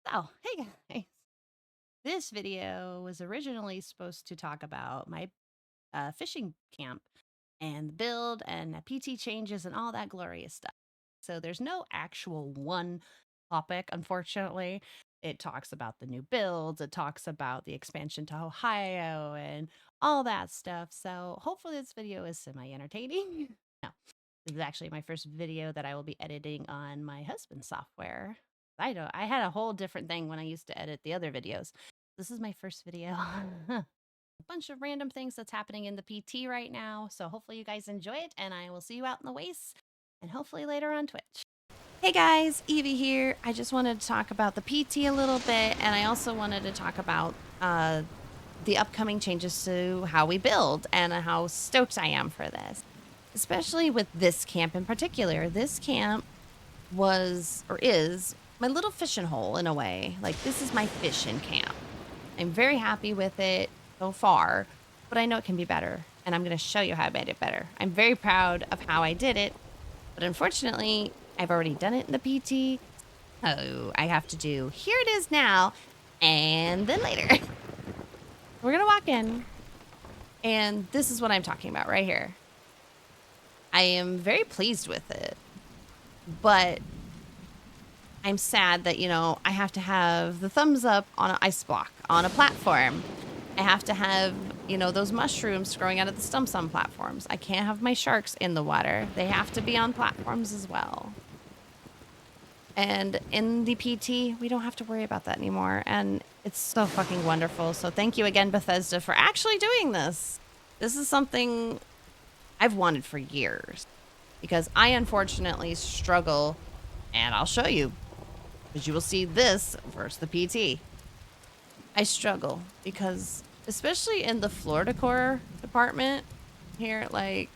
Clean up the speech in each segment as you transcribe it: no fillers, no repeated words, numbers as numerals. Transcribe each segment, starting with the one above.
So, hey guys. This video was originally supposed to talk about my fishing camp and the build and the PT changes and all that glorious stuff. So, there's no actual one topic, unfortunately. It talks about the new builds, it talks about the expansion to Ohio and all that stuff. So, hopefully, this video is semi entertaining. No, this is actually my first video that I will be editing on my husband's software. I had a whole different thing when I used to edit the other videos. This is my first video. A bunch of random things that's happening in the PT right now. So hopefully you guys enjoy it, and I will see you out in the waste and hopefully later on Twitch. Hey guys, Evie here. I just wanted to talk about the PT a little bit, and I also wanted to talk about the upcoming changes to how we build and how stoked I am for this. Especially with this camp in particular. This camp was or is my little fishing hole in a way. Like, this is my fishing camp. I'm very happy with it so far, but I know it can be better, and I'm going to show you how I made it better. I'm very proud of how I did it, but unfortunately, I've already done it in the PT. So I have to do here it is now, and then later. We're going to walk in, and this is what I'm talking about right here. I am very pleased with it, but I'm sad that, I have to have the thumbs up on an ice block on a platform. I have to have, those mushrooms growing out of the stumps on platforms. I can't have my sharks in the water. They have to be on platforms as well. And in the PT, we don't have to worry about that anymore. And it's so fucking wonderful. So thank you again, Bethesda, for actually doing this. This is something I've wanted for years, because I unfortunately struggle, and I'll show you, because you will see this versus the PT. I struggle because, especially in the floor decor department here, like,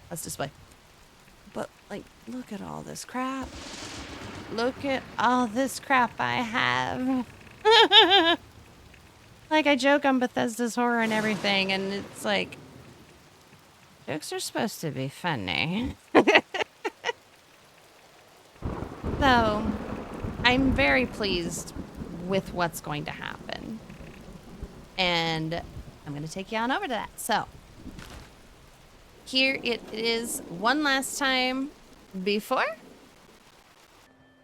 let's display. But, like, look at all this crap. Look at all this crap I have. Like, I joke on Bethesda's horror and everything, and it's like, jokes are supposed to be funny. So, I'm very pleased with what's going to happen. And I'm going to take you on over to that. So, here it is one last time before.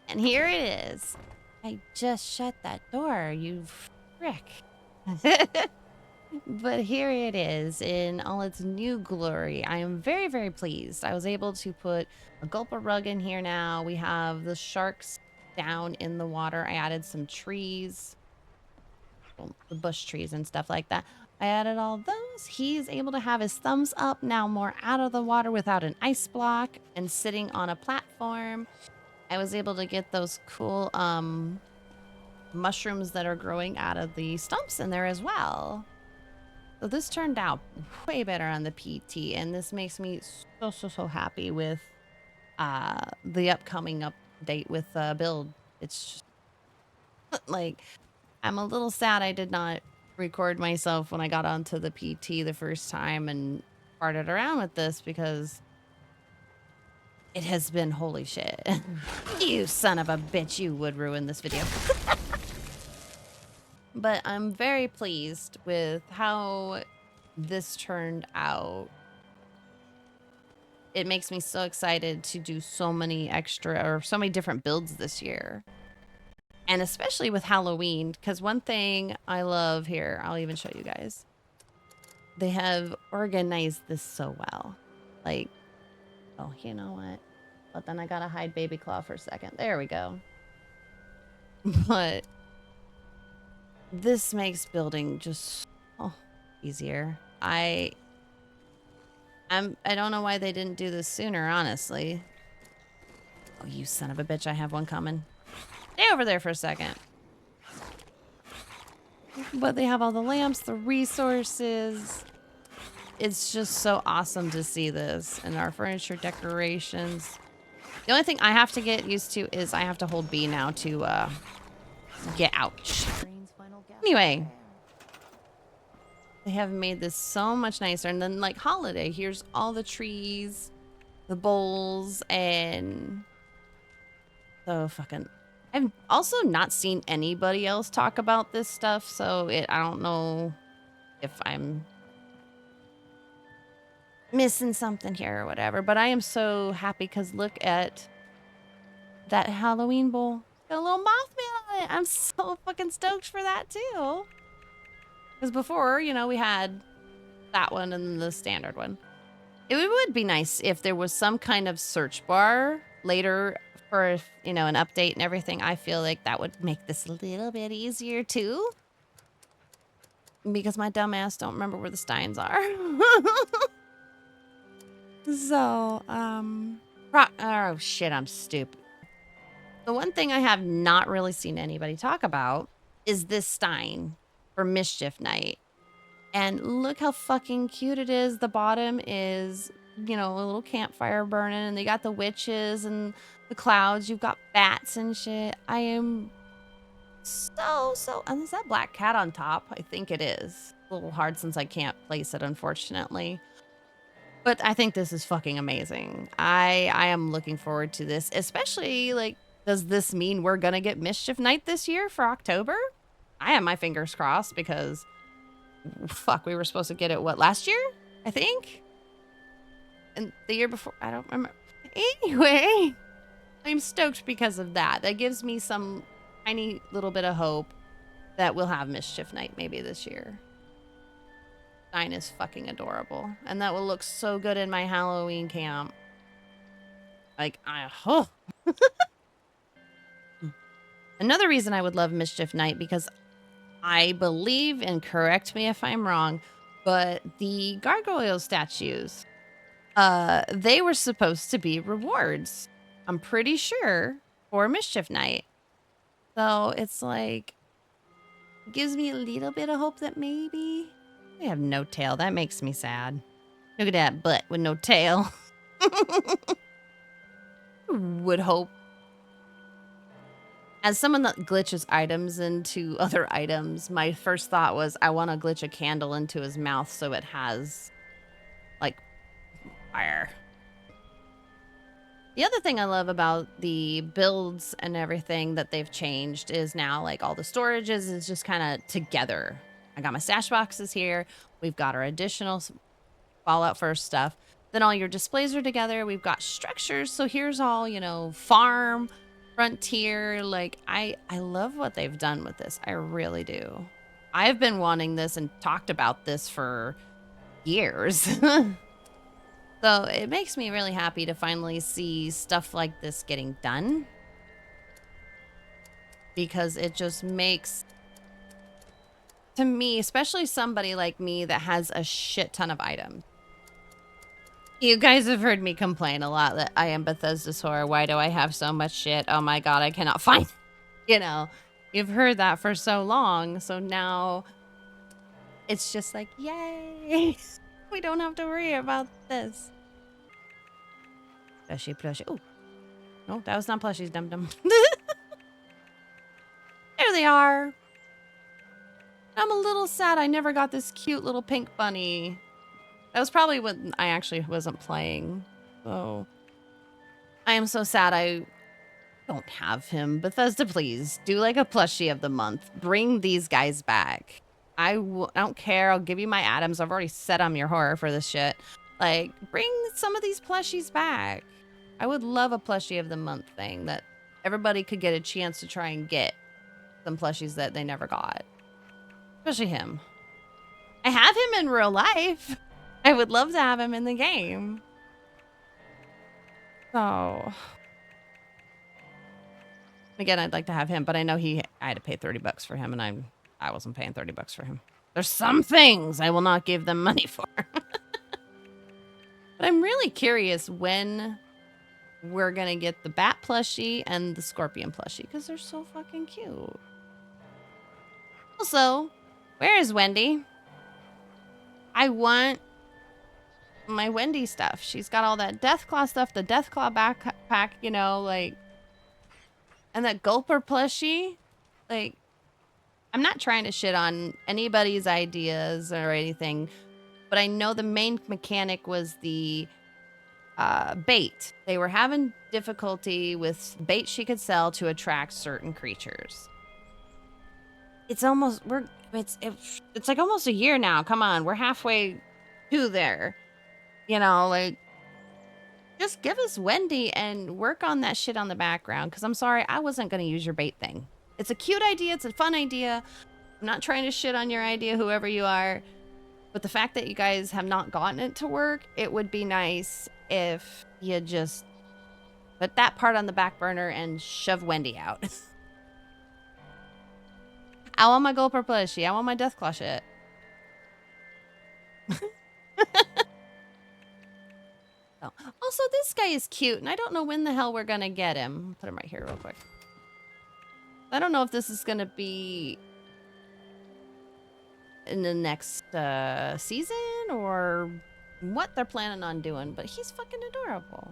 And here it is. I just shut that door, you frick. But here it is in all its new glory. I am very, very pleased. I was able to put a gulper rug in here now. We have the sharks down in the water. I added some trees, well, the bush trees and stuff like that. I added all those. He's able to have his thumbs up now, more out of the water without an ice block and sitting on a platform. I was able to get those cool mushrooms that are growing out of the stumps in there as well. So this turned out way better on the PT, and this makes me so happy with the upcoming update with build. It's just like, I'm a little sad I did not record myself when I got onto the PT the first time and farted around with this, because it has been holy shit. You son of a bitch, you would ruin this video. But I'm very pleased with how this turned out. It makes me so excited to do so many different builds this year. And especially with Halloween, because one thing I love here, I'll even show you guys. They have organized this so well. Like, oh, you know what? But then I gotta hide Baby Claw for a second. There we go. But this makes building just easier. I don't know why they didn't do this sooner, honestly. Oh, you son of a bitch, I have one coming. Stay over there for a second. But they have all the lamps, the resources. It's just so awesome to see this. And our furniture decorations. The only thing I have to get used to is I have to hold B now to get out. Anyway, they have made this so much nicer. And then, like, holiday, here's all the trees, the bowls, and so fucking, I've also not seen anybody else talk about this stuff, so I don't know if I'm missing something here or whatever, but I am so happy because look at that Halloween bowl. It's got a little Mothman on it. I'm so fucking stoked for that too. Because before, you know, we had that one and the standard one. It would be nice if there was some kind of search bar later for, you know, an update and everything. I feel like that would make this a little bit easier too. Because my dumbass don't remember where the Steins are. So, oh shit, I'm stupid. The one thing I have not really seen anybody talk about is this Stein for Mischief Night. And look how fucking cute it is. The bottom is, you know, a little campfire burning, and they got the witches and the clouds. You've got bats and shit. I am so, and is that black cat on top? I think it is. A little hard since I can't place it, unfortunately. But I think this is fucking amazing. I am looking forward to this, especially like, does this mean we're gonna get Mischief Night this year for October? I have my fingers crossed because fuck, we were supposed to get it, what, last year? I think? And the year before, I don't remember. Anyway, I'm stoked because of that. That gives me some tiny little bit of hope that we'll have Mischief Night maybe this year. Stein is fucking adorable. And that will look so good in my Halloween camp. Like, oh. Another reason I would love Mischief Night, because I believe, and correct me if I'm wrong, but the gargoyle statues, they were supposed to be rewards. I'm pretty sure for Mischief Night. So it's like, gives me a little bit of hope that maybe they have no tail. That makes me sad. Look at that butt with no tail. Would hope. As someone that glitches items into other items, my first thought was I want to glitch a candle into his mouth so it has, like, fire. The other thing I love about the builds and everything that they've changed is now, like, all the storages is just kind of together. I got my stash boxes here. We've got our additional Fallout First stuff. Then all your displays are together. We've got structures. So here's all, you know, farm, frontier. Like, I love what they've done with this. I really do. I've been wanting this and talked about this for years. So it makes me really happy to finally see stuff like this getting done. Because it just makes, to me, especially somebody like me that has a shit ton of items. You guys have heard me complain a lot that I am Bethesda's whore. Why do I have so much shit? Oh my god, I cannot find it. You know, you've heard that for so long. So now it's just like, yay. We don't have to worry about this. Plushie. Oh, no, that was not plushies, dum-dum. There they are. I'm a little sad I never got this cute little pink bunny. That was probably when I actually wasn't playing. So I am so sad I don't have him. Bethesda, please do like a plushie of the month. Bring these guys back. I don't care. I'll give you my atoms. I've already said I'm your horror for this shit. Like, bring some of these plushies back. I would love a plushie of the month thing that everybody could get a chance to try and get some plushies that they never got. Especially him. I have him in real life. I would love to have him in the game. So, again, I'd like to have him, but I know I had to pay $30 for him, and I wasn't paying $30 for him. There's some things I will not give them money for. But I'm really curious when we're gonna get the bat plushie and the scorpion plushie, because they're so fucking cute. Also, where is Wendy? I want my Wendy stuff. She's got all that Deathclaw stuff, the Deathclaw backpack, you know, like, and that Gulper plushie. Like, I'm not trying to shit on anybody's ideas or anything, but I know the main mechanic was the bait. They were having difficulty with bait she could sell to attract certain creatures. It's almost it's like almost a year now. Come on, we're halfway to there. You know, like just give us Wendy and work on that shit on the background. Because I'm sorry, I wasn't going to use your bait thing. It's a cute idea. It's a fun idea. I'm not trying to shit on your idea, whoever you are. But the fact that you guys have not gotten it to work, it would be nice if you just put that part on the back burner and shove Wendy out. I want my gold plushie. I want my Deathclaw shit. Oh. Also, this guy is cute, and I don't know when the hell we're gonna get him. Put him right here real quick. I don't know if this is gonna be in the next season or what they're planning on doing, but he's fucking adorable.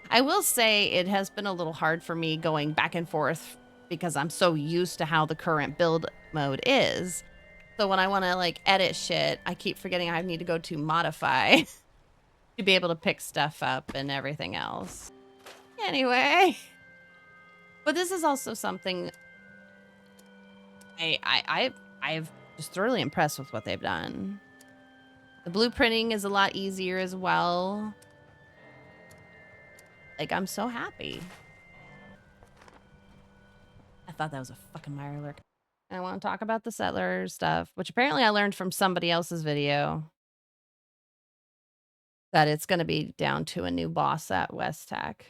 I will say it has been a little hard for me going back and forth because I'm so used to how the current build mode is. So when I want to like edit shit, I keep forgetting I need to go to modify to be able to pick stuff up and everything else. Anyway, but this is also something I've just thoroughly impressed with what they've done. The blueprinting is a lot easier as well. Like, I'm so happy. I thought that was a fucking Mirelurk. And I want to talk about the settler stuff, which apparently I learned from somebody else's video. That it's going to be down to a new boss at West Tech.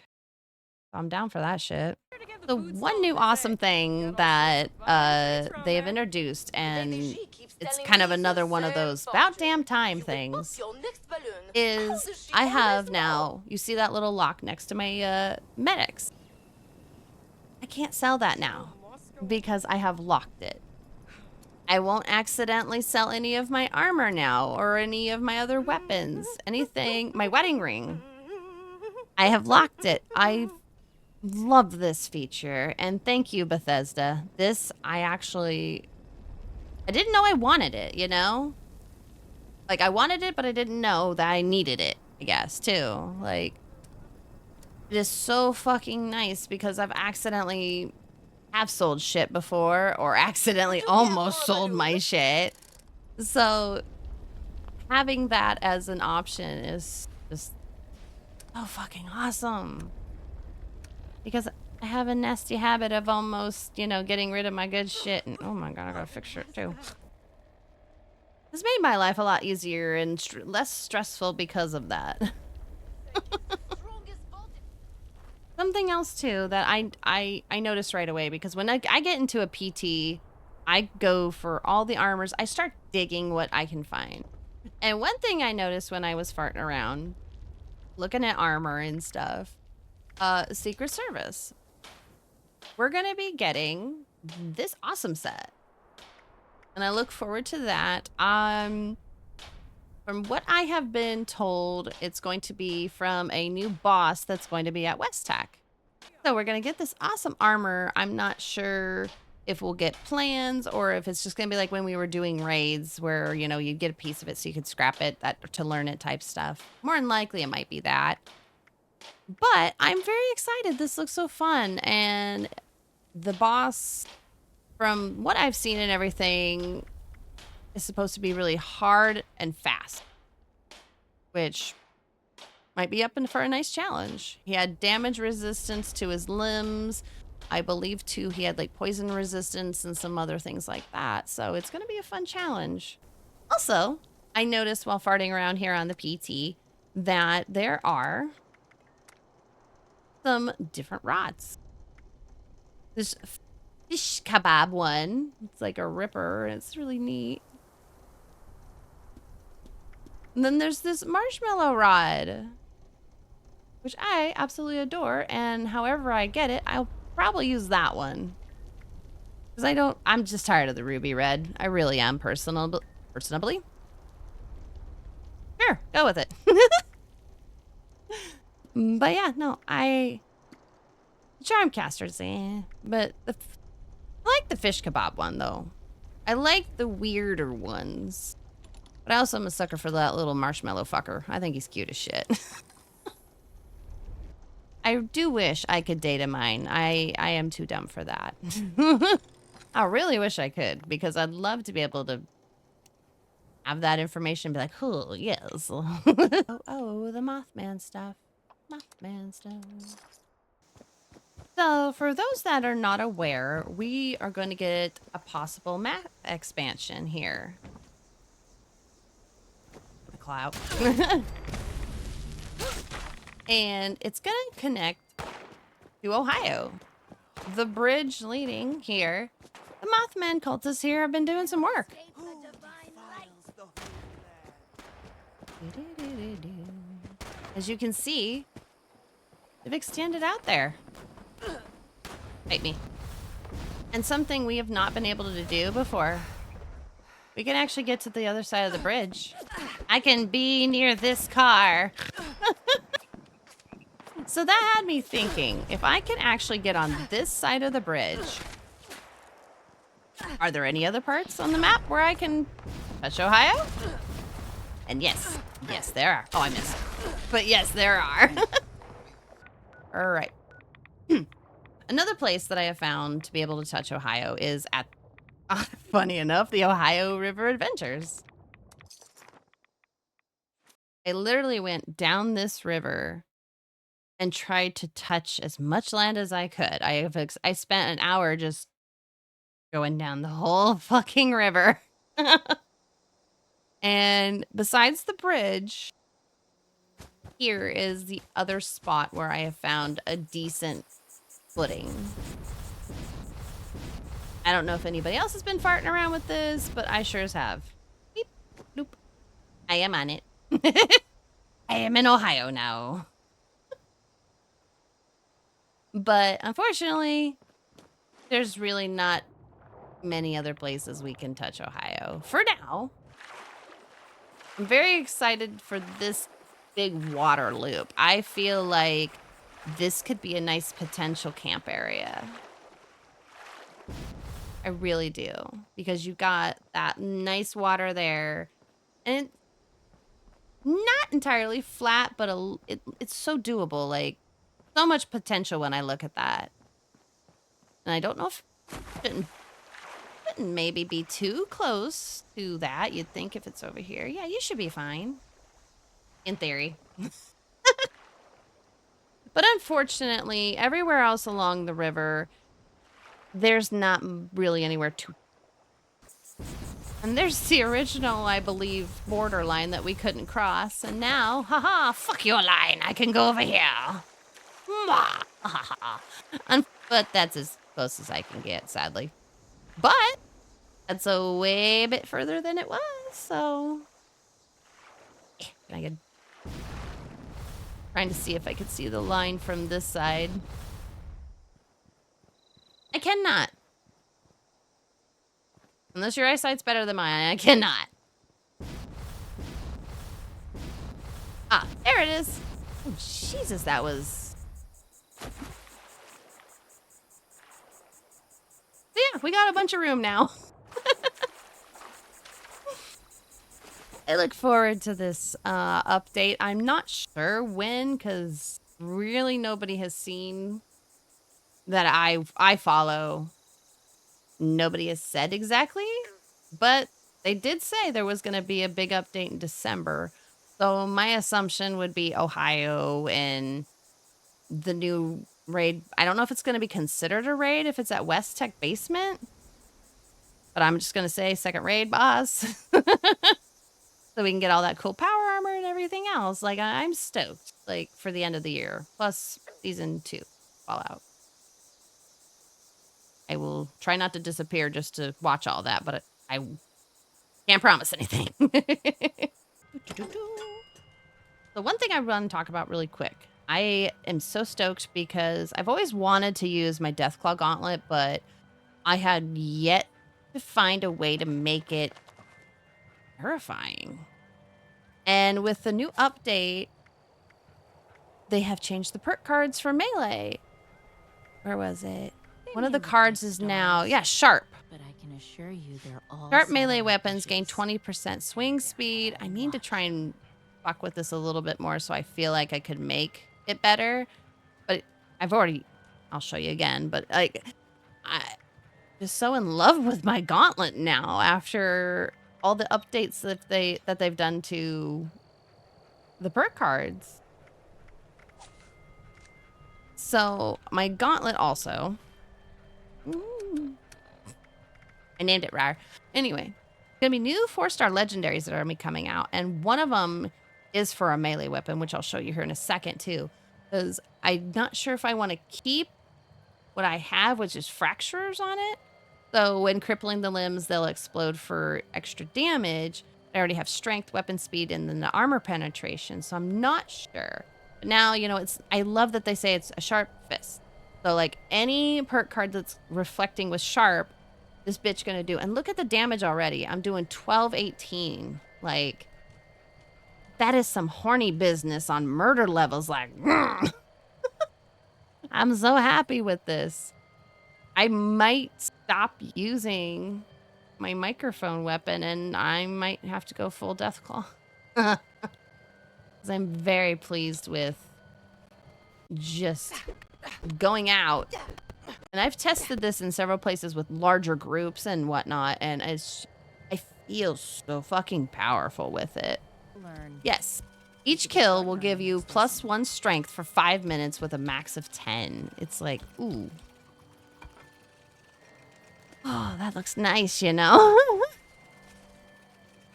I'm down for that shit. The one new awesome thing that they have introduced, and it's kind of another one of those about damn time things, is I have now, you see that little lock next to my medics? I can't sell that now because I have locked it. I won't accidentally sell any of my armor now or any of my other weapons, anything, my wedding ring. I have locked it. I love this feature, and thank you, Bethesda. This, I didn't know I wanted it, you know? Like, I wanted it, but I didn't know that I needed it, I guess, too. Like, it is so fucking nice because I've accidentally have sold shit before or accidentally almost sold my shit. So having that as an option is just so fucking awesome. Because I have a nasty habit of almost, you know, getting rid of my good shit. And oh my God, I gotta fix it too. This made my life a lot easier and less stressful because of that. Something else too that I noticed right away, because when I get into a PT, I go for all the armors. I start digging what I can find. And one thing I noticed when I was farting around, looking at armor and stuff, Secret Service. We're gonna be getting this awesome set. And I look forward to that. From what I have been told, it's going to be from a new boss that's going to be at West Tech. So we're going to get this awesome armor. I'm not sure if we'll get plans or if it's just going to be like when we were doing raids where, you know, you'd get a piece of it so you could scrap it to learn it type stuff. More than likely it might be that. But I'm very excited. This looks so fun. And the boss, from what I've seen and everything, is supposed to be really hard and fast, which might be up for a nice challenge. He had damage resistance to his limbs. I believe too he had like poison resistance and some other things like that. So it's going to be a fun challenge. Also, I noticed while farting around here on the PT that there are some different rods. This fish kebab one, it's like a ripper, and it's really neat. And then there's this marshmallow rod, which I absolutely adore. And however I get it, I'll probably use that one. Because I'm just tired of the ruby red. I really am personally. Sure, go with it. But yeah, no, charm casters, but I like the fish kebab one though. I like the weirder ones. But I also am a sucker for that little marshmallow fucker. I think he's cute as shit. I do wish I could data mine. I am too dumb for that. I really wish I could, because I'd love to be able to have that information and be like, oh, yes. oh, the Mothman stuff. Mothman stuff. So for those that are not aware, we are going to get a possible map expansion here. The clout. And it's going to connect to Ohio. The bridge leading here. The Mothman cultists here have been doing some work. As you can see, they've extended out there. Fight me. And something we have not been able to do before. We can actually get to the other side of the bridge. I can be near this car. So that had me thinking, if I can actually get on this side of the bridge, are there any other parts on the map where I can touch Ohio? And yes, there are. Oh, I missed. But yes, there are. All right. Another place that I have found to be able to touch Ohio is at, funny enough, the Ohio River Adventures. I literally went down this river and tried to touch as much land as I could. I spent an hour just going down the whole fucking river. And besides the bridge, here is the other spot where I have found a decent footing. I don't know if anybody else has been farting around with this, but I sure as have. Beep, doop. I am on it. I am in Ohio now. But unfortunately, there's really not many other places we can touch Ohio for now. I'm very excited for this big water loop. I feel like this could be a nice potential camp area. I really do, because you got that nice water there, and it's not entirely flat, but it's so doable. Like, so much potential when I look at that. And I don't know if shouldn't maybe be too close to that. You'd think if it's over here, yeah, you should be fine. In theory. But unfortunately, everywhere else along the river, there's not really anywhere to. And there's the original, I believe, border line that we couldn't cross. And now, haha, fuck your line. I can go over here. But that's as close as I can get, sadly. But that's a way bit further than it was, so. Can I get. Trying to see if I could see the line from this side. I cannot. Unless your eyesight's better than mine, I cannot. Ah, there it is. Oh, Jesus, that was. So yeah, we got a bunch of room now. I look forward to this update. I'm not sure when, because really nobody has seen that I follow. Nobody has said exactly, but they did say there was going to be a big update in December. So my assumption would be Ohio and the new raid. I don't know if it's going to be considered a raid if it's at West Tech Basement, but I'm just going to say second raid, boss. So we can get all that cool power armor and everything else. Like, I'm stoked, like, for the end of the year. Plus season 2 Fallout. I will try not to disappear just to watch all that, but I can't promise anything. The one thing I want to talk about really quick. I am so stoked because I've always wanted to use my Deathclaw Gauntlet, but I had yet to find a way to make it terrifying. And with the new update, they have changed the perk cards for melee. Where was it? One of the cards is now, yeah, sharp. But I can assure you they're all Sharp melee weapons gain 20% swing speed. I need to try and fuck with this a little bit more so I feel like I could make it better. But I'll show you again, but like, I'm just so in love with my gauntlet now after all the updates that they've done to the perk cards. So my gauntlet also, I named it Rare. Anyway, gonna be new 4-star legendaries that are gonna be coming out, and one of them is for a melee weapon, which I'll show you here in a second too, because I'm not sure if I want to keep what I have, which is fractures on it. So when crippling the limbs, they'll explode for extra damage. I already have strength, weapon speed, and then the armor penetration, so I'm not sure. But now, you know, I love that they say it's a sharp fist. So like any perk card that's reflecting with sharp, this bitch gonna do. And look at the damage already. I'm doing 1218. Like, that is some horny business on murder levels. Like, I'm so happy with this. I might stop using my microphone weapon and I might have to go full Deathclaw. Because I'm very pleased with just going out. And I've tested this in several places with larger groups and whatnot, and I feel so fucking powerful with it. Yes. Each kill will give you +1 strength for 5 minutes with a max of 10. It's like, ooh. Oh, that looks nice, you know?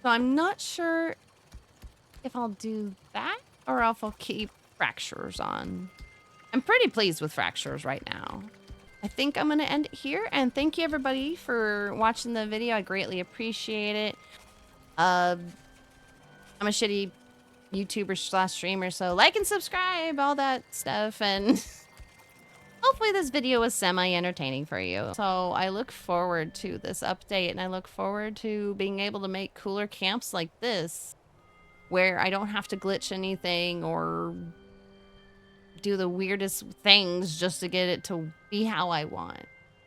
So I'm not sure if I'll do that or if I'll keep fractures on. I'm pretty pleased with fractures right now. I think I'm going to end it here. And thank you, everybody, for watching the video. I greatly appreciate it. I'm a shitty YouTuber / streamer, so like and subscribe, all that stuff. And hopefully this video was semi-entertaining for you. So I look forward to this update, and I look forward to being able to make cooler camps like this, where I don't have to glitch anything or do the weirdest things just to get it to be how I want.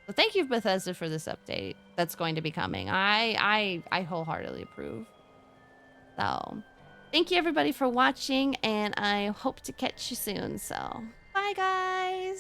So thank you, Bethesda, for this update that's going to be coming. I wholeheartedly approve. So thank you, everybody, for watching, and I hope to catch you soon. So bye, guys.